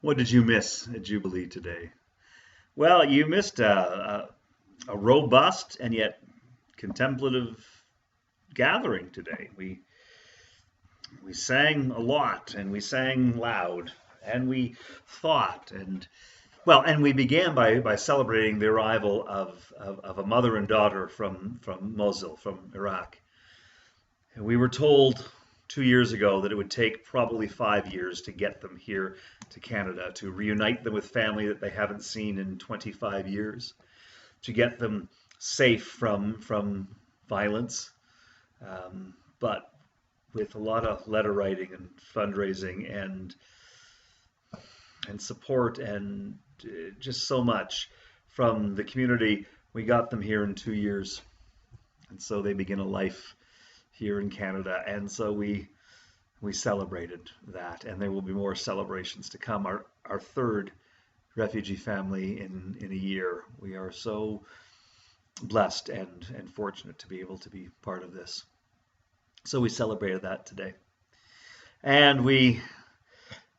What did you miss at Jubilee today? Well, you missed a robust and yet contemplative gathering today. We sang a lot and we sang loud and we thought and we began by celebrating the arrival of a mother and daughter from Mosul, from Iraq. And we were told 2 years ago that it would take probably 5 years to get them here to Canada, to reunite them with family that they haven't seen in 25 years, to get them safe from violence, but with a lot of letter writing and fundraising and support and just so much from the community, we got them here in 2 years. And so they begin a life here in Canada. And so we celebrated that. And there will be more celebrations to come. Our third refugee family in a year. We are so blessed and fortunate to be able to be part of this. So we celebrated that today. And we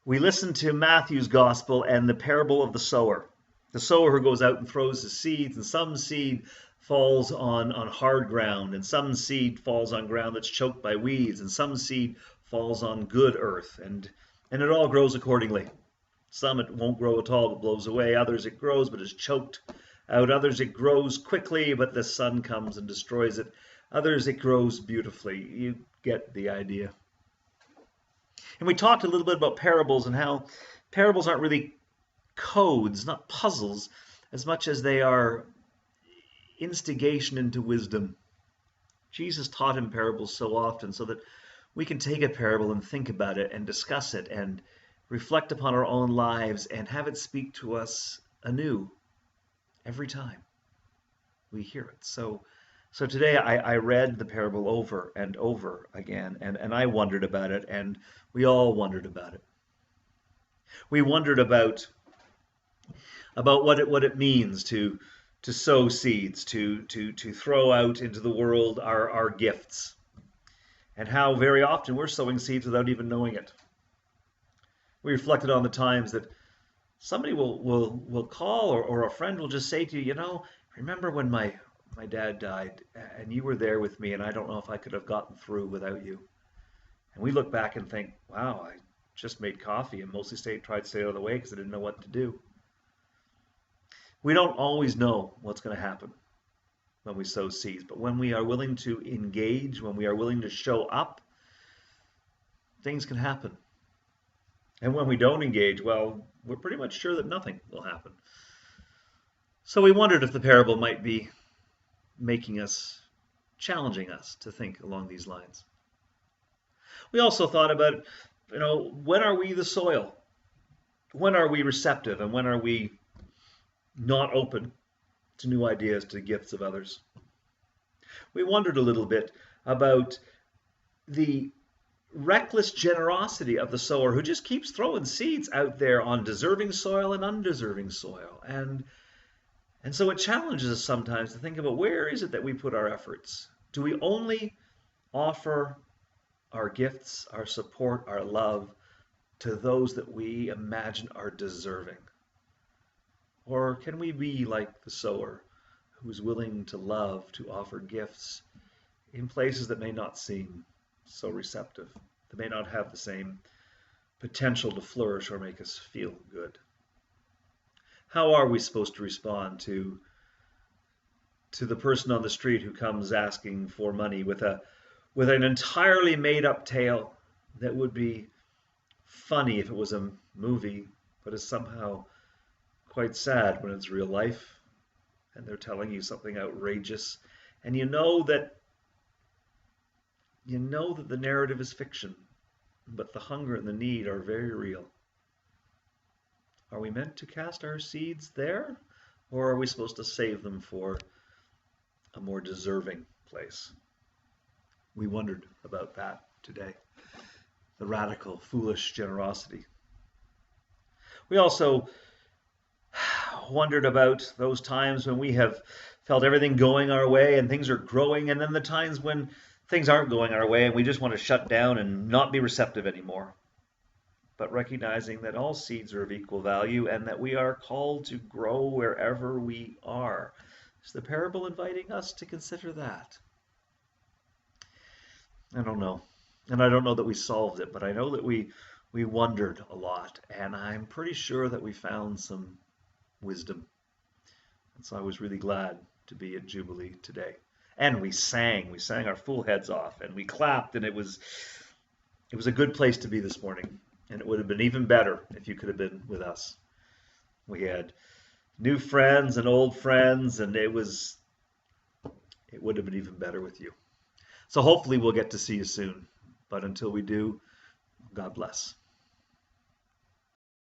listened to Matthew's gospel and the parable of the sower. The sower who goes out and throws his seeds, and some seed falls on hard ground, and some seed falls on ground that's choked by weeds, and some seed falls on good earth, and it all grows accordingly. Some it won't grow at all but blows away. Others it grows but is choked out. Others it grows quickly but the sun comes and destroys it. Others it grows beautifully. You get the idea. And we talked a little bit about parables and how parables aren't really codes, not puzzles, as much as they are instigation into wisdom. Jesus taught in parables so often so that we can take a parable and think about it and discuss it and reflect upon our own lives and have it speak to us anew every time we hear it. So today I read the parable over and over again, and I wondered about it, and we all wondered about it. We wondered about what it means to sow seeds, to throw out into the world our gifts, and how very often we're sowing seeds without even knowing it. We reflected on the times that somebody will call, or a friend will just say to you, remember when my dad died and you were there with me, and I don't know if I could have gotten through without you. And we look back and think, wow, I just made coffee and mostly tried to stay out of the way because I didn't know what to do. We don't always know what's going to happen when we sow seeds, but when we are willing to engage, when we are willing to show up, things can happen. And when we don't engage, well, we're pretty much sure that nothing will happen. So we wondered if the parable might be challenging us to think along these lines. We also thought about, when are we the soil? When are we receptive, and when are we not open to new ideas, to gifts of others? We wondered a little bit about the reckless generosity of the sower who just keeps throwing seeds out there on deserving soil and undeserving soil. And so it challenges us sometimes to think about, where is it that we put our efforts? Do we only offer our gifts, our support, our love to those that we imagine are deserving? Or can we be like the sower who's willing to love, to offer gifts in places that may not seem so receptive, that may not have the same potential to flourish or make us feel good? How are we supposed to respond to the person on the street who comes asking for money with an entirely made-up tale that would be funny if it was a movie, but is somehow quite sad when it's real life, and they're telling you something outrageous, and you know that the narrative is fiction, but the hunger and the need are very real? Are we meant to cast our seeds there, or are we supposed to save them for a more deserving place? We wondered about that today, the radical, foolish generosity. We also wondered about those times when we have felt everything going our way and things are growing, and then the times when things aren't going our way and we just want to shut down and not be receptive anymore. but recognizing that all seeds are of equal value and that we are called to grow wherever we are. Is the parable inviting us to consider that? I don't know. And I don't know that we solved it, but I know that we wondered a lot, and I'm pretty sure that we found some wisdom. And so I was really glad to be at Jubilee today. And we sang our full heads off, and we clapped, and it was a good place to be this morning. And it would have been even better if you could have been with us. We had new friends and old friends, and it would have been even better with you. So hopefully we'll get to see you soon. But until we do, God bless.